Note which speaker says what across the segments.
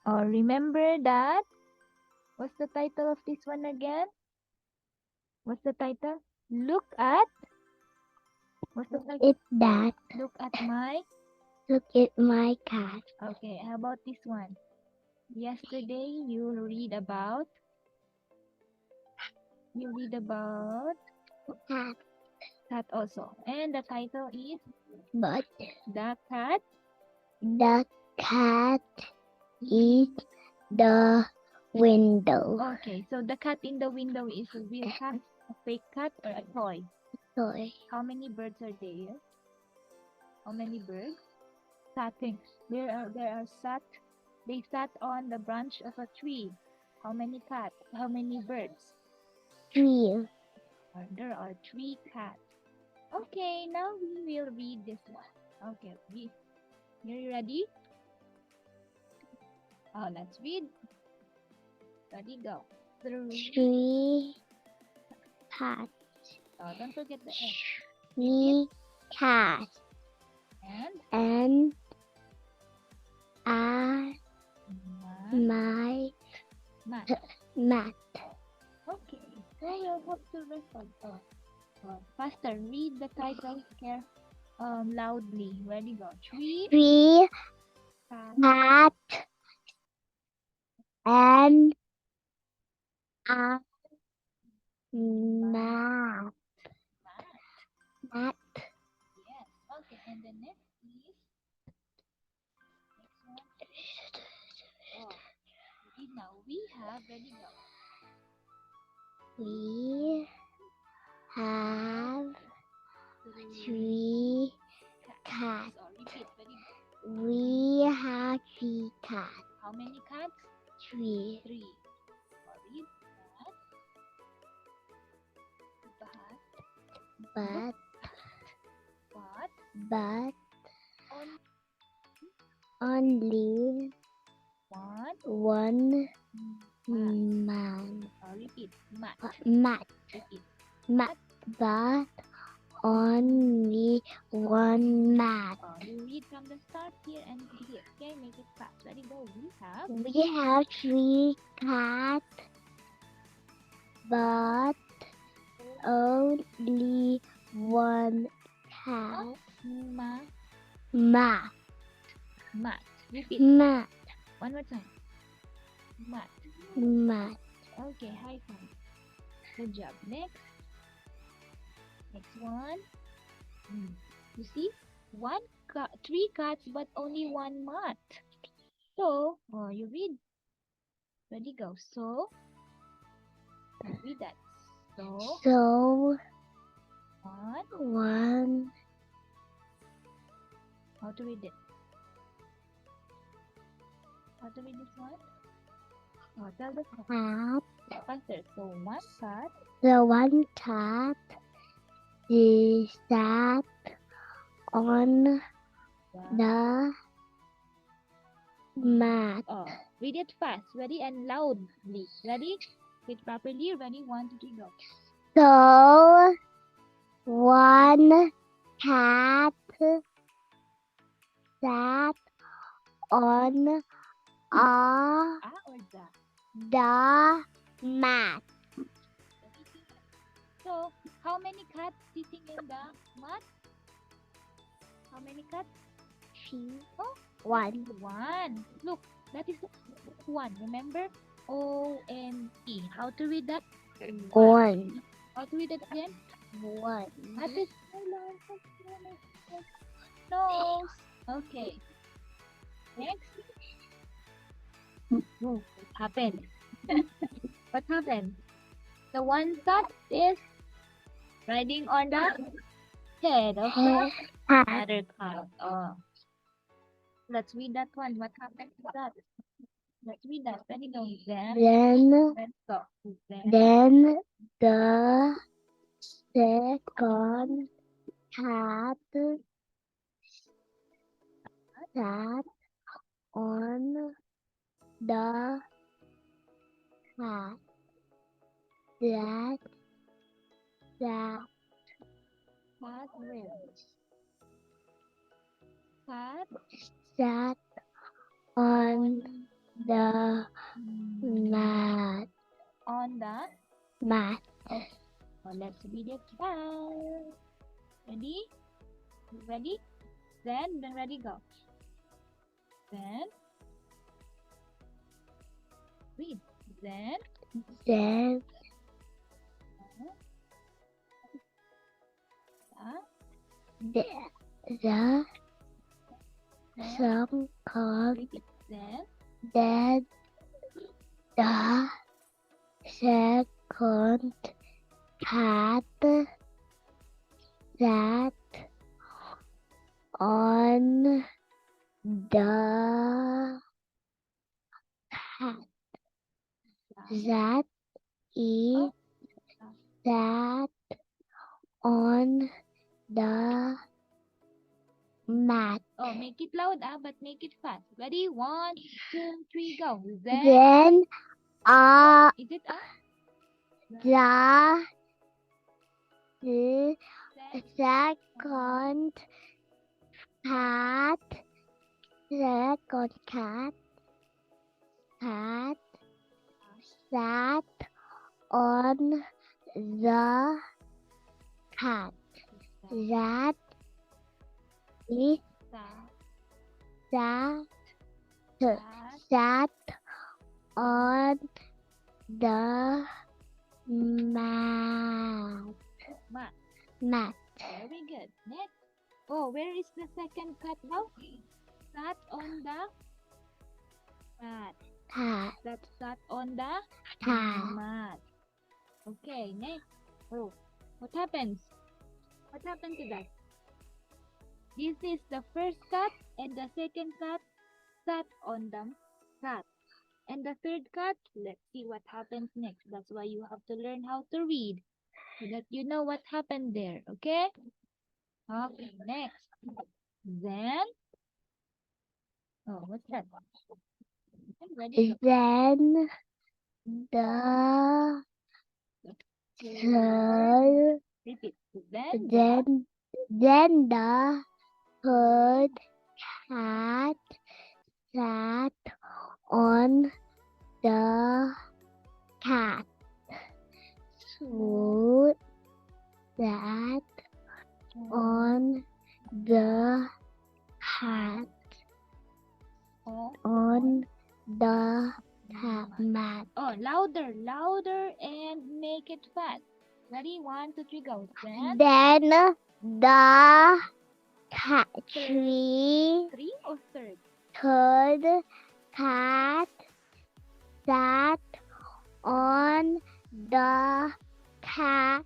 Speaker 1: Or remember that? What's the title of this one again? What's the title? Look at. What's the title?
Speaker 2: It's that.
Speaker 1: Look at my.
Speaker 2: Look at my cat.
Speaker 1: Okay, how about this one? Yesterday you read about. You read about
Speaker 2: Cat.
Speaker 1: cat also. And the title is
Speaker 2: But
Speaker 1: The Cat.
Speaker 2: the cat is the window.
Speaker 1: Okay, so the cat in the window is a real cat, a fake cat, or a toy?
Speaker 2: Toy.
Speaker 1: How many birds are there? How many birds? Satting. There are they sat on the branch of a tree. How many cats? How many birds?
Speaker 2: Tree.
Speaker 1: There are 3 cats. Okay, now we will read this one. Okay, you ready? Oh, let's read. Ready, go.
Speaker 2: Three cats.
Speaker 1: Oh, don't forget the S.
Speaker 2: Three cats.
Speaker 1: And
Speaker 2: And my mat.
Speaker 1: Okay, so we'll have to record. Faster, read the title here loudly. Ready, go.
Speaker 2: Three cat and a mat. Mat.
Speaker 1: Yes. Okay, and the next is next one. Oh, read now. We have ready, go.
Speaker 2: We have 3 cats.
Speaker 1: Oh, repeat. Ready, go.
Speaker 2: We have 3 cats.
Speaker 1: How many cats?
Speaker 2: 3.
Speaker 1: 3. Oh, read that.
Speaker 2: But only one man.
Speaker 1: Oh, repeat.
Speaker 2: Mat.
Speaker 1: Repeat.
Speaker 2: Mat. But only one mat.
Speaker 1: Oh, you read from the start here and here. Okay, make it fast. Ready, go.
Speaker 2: We have 3 cats, but only one cat.
Speaker 1: Mat. Repeat.
Speaker 2: Mat.
Speaker 1: One more time.
Speaker 2: Mat.
Speaker 1: Okay, high five. Good job. Next one. You see, 3 cats, but only one mat. So, you read. Ready, go. So, read that.
Speaker 2: So
Speaker 1: one. How to read it? How to read this one? Oh, tell the
Speaker 2: cat.
Speaker 1: faster. So one cat.
Speaker 2: The one cat is sat on the mat.
Speaker 1: Oh, read it fast. Ready and loudly. Ready? Read properly. Ready? 1, 2, 3, go.
Speaker 2: So one cat sat on the mat.
Speaker 1: So, how many cats sitting in the mat? How many cats?
Speaker 2: Oh, one.
Speaker 1: One. Look, that is one. Remember? O-N-E. How to read that?
Speaker 2: One.
Speaker 1: How to read that again?
Speaker 2: One.
Speaker 1: That is no. Okay. Next. What happened? What happened? The one cat is riding on the head of the other cat. Oh. Let's read that one. What happened to that? Let's read that. Ready, go. Let's go.
Speaker 2: Then the second cat sat on the cat. That
Speaker 1: Cat
Speaker 2: sat on the mat.
Speaker 1: On the
Speaker 2: Mat.
Speaker 1: okay. So let's read it fast. Ready? Ready? Then ready, go. Then read. Then
Speaker 2: Then
Speaker 1: the
Speaker 2: the song called
Speaker 1: repeat.
Speaker 2: then the second cat sat on the cat. That is sat on the mat.
Speaker 1: Oh, make it loud, but make it fast. Ready? 1, 2, 3, go.
Speaker 2: Then
Speaker 1: Is it up?
Speaker 2: the second cat sat on the cat. That is sat on the mat.
Speaker 1: Very good. Next. Oh, where is the second cat now? Sat on the mat. That sat on the mat. Okay, next. Oh, what happens? What happened to that? This is the first cat, and the second cat sat on the cat. And the third cat, let's see what happens next. That's why you have to learn how to read, so that you know what happened there, okay? Okay, next. Then, oh, what's that? Ready?
Speaker 2: Then the third
Speaker 1: Repeat.
Speaker 2: then the third cat sat on the cat. So sat on the cat. On the mat.
Speaker 1: Oh, louder, louder, and make it fast. Ready? 1, 2, 3, go.
Speaker 2: Then the cat
Speaker 1: Three or third?
Speaker 2: third cat sat on the cat.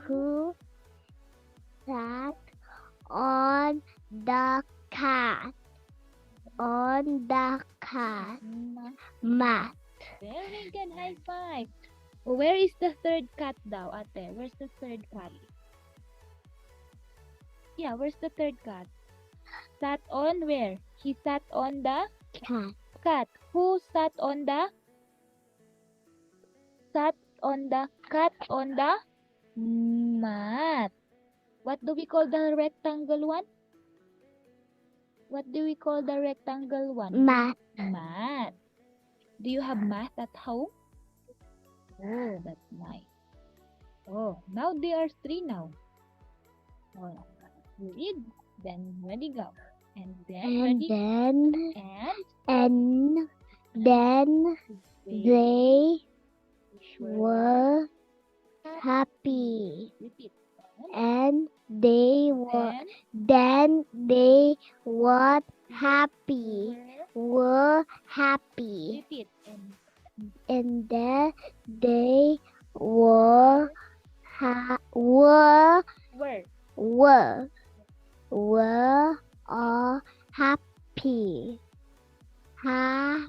Speaker 2: Who sat on the cat? On the cat mat.
Speaker 1: Very good. High five. Oh, where is the third cat daw, ate? Where's the third cat? Yeah, where's the third cat? Sat on where? He sat on the cat. Who sat on the cat on the mat? What do we call the rectangle one? What do we call the rectangle one?
Speaker 2: Mat.
Speaker 1: Mat. Do you have mat at home? Oh, that's nice. Oh, now there are 3 now. Oh, read. Then ready, go. And then ready.
Speaker 2: And then they were happy.
Speaker 1: Repeat.
Speaker 2: And they were then they were happy. Were happy.
Speaker 1: Repeat.
Speaker 2: And then they were all happy. How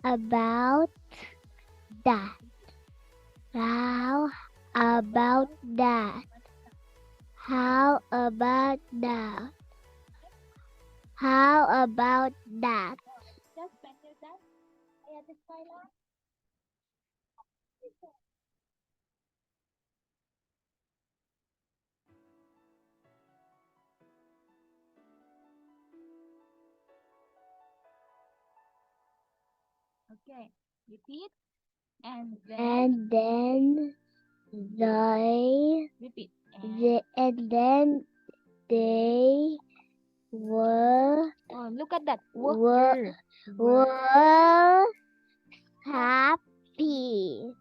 Speaker 2: about that? How about that? How about that? How about that?
Speaker 1: Jasphen, you're done? I have this file on. Okay. Repeat. And then.
Speaker 2: And then they
Speaker 1: Repeat.
Speaker 2: and then they were
Speaker 1: Oh, look at that.
Speaker 2: were
Speaker 1: Were.
Speaker 2: were happy.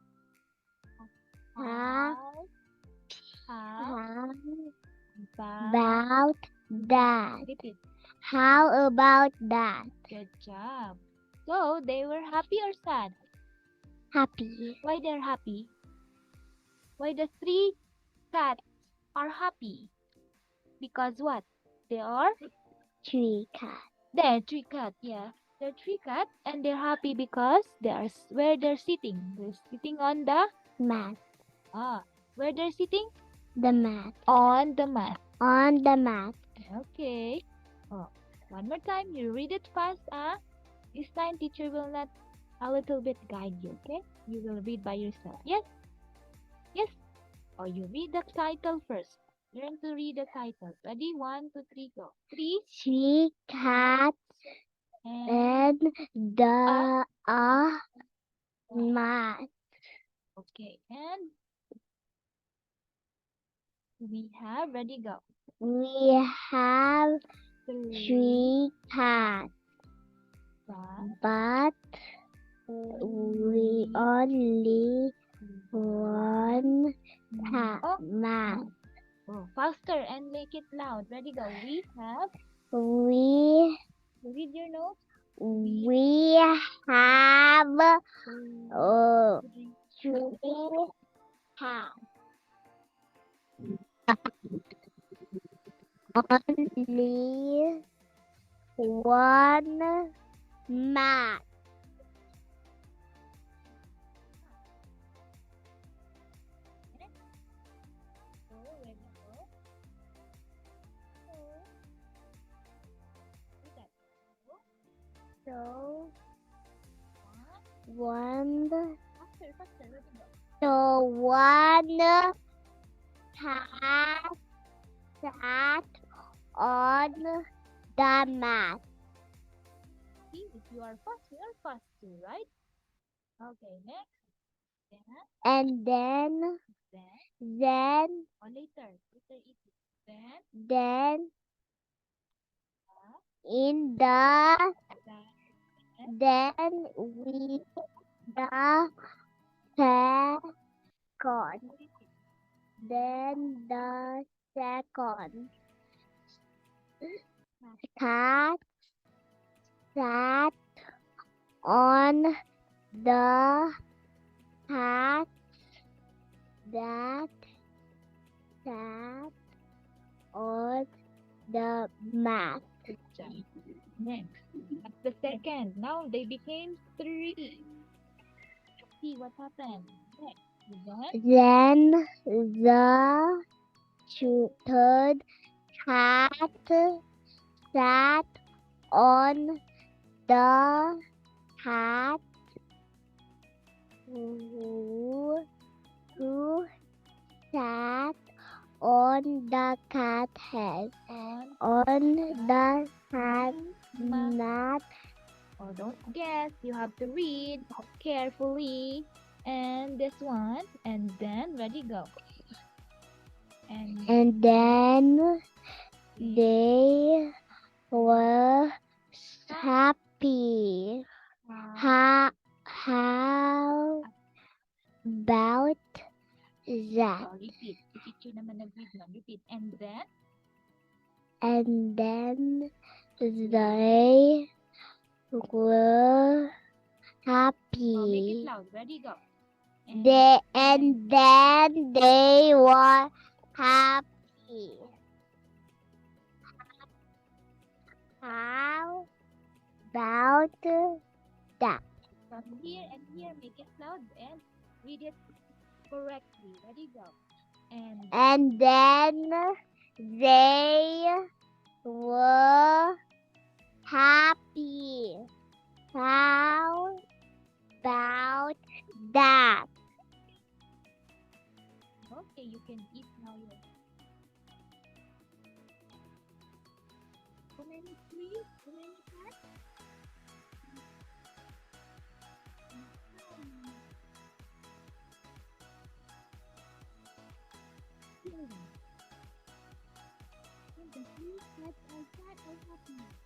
Speaker 1: How
Speaker 2: About that.
Speaker 1: Repeat.
Speaker 2: How about that?
Speaker 1: Good job. So they were happy or sad?
Speaker 2: Happy.
Speaker 1: Why they're happy? Why the three cats are happy? Because what? They are?
Speaker 2: Tree cat.
Speaker 1: They're three cats, yeah. They're three cats and they're happy because they are where they're sitting. They're sitting on the
Speaker 2: Mat.
Speaker 1: where they're sitting?
Speaker 2: The mat.
Speaker 1: On the mat.
Speaker 2: On the mat.
Speaker 1: Okay. Oh, one more time. You read it fast, This time teacher will not a little bit guide you, okay? You will read by yourself. Yes? Yes? Or you read the title first. Learn to read the title. Ready? 1, 2, 3, go.
Speaker 2: Three cats
Speaker 1: And
Speaker 2: and the mat.
Speaker 1: okay. And we have ready go.
Speaker 2: We have three cats, but we only one mat.
Speaker 1: Oh, faster and make it loud. Ready go. We have.
Speaker 2: We
Speaker 1: Read your notes.
Speaker 2: we have three cats. Only one mat.
Speaker 1: So ready go.
Speaker 2: So one.
Speaker 1: Faster. Ready go.
Speaker 2: So one cat sat on the mat.
Speaker 1: See, if you are fast, we are fast too, right? Okay, next.
Speaker 2: And then
Speaker 1: Or later eat it.
Speaker 2: then in the then we the second. Then the second cat sat on the cat that sat on the mat.
Speaker 1: Next. That's the second. Now they became 3. See what happened. Next.
Speaker 2: Then the third cat sat on the cat who sat on the cat head. On the cat mat.
Speaker 1: Oh, don't guess. You have to read carefully. And this one. And then ready go.
Speaker 2: And then they were happy. How about that?
Speaker 1: Repeat. Repeat yun naman nag-read nun. Repeat. And then
Speaker 2: they were happy.
Speaker 1: make it loud. Ready go.
Speaker 2: And then they were happy. How about that?
Speaker 1: From here and here, make it loud and read it correctly. Ready go.
Speaker 2: And then they were happy. How about that?
Speaker 1: Okay, you can eat now. How many trees? How many cats? children. And the three slept or sat or happy.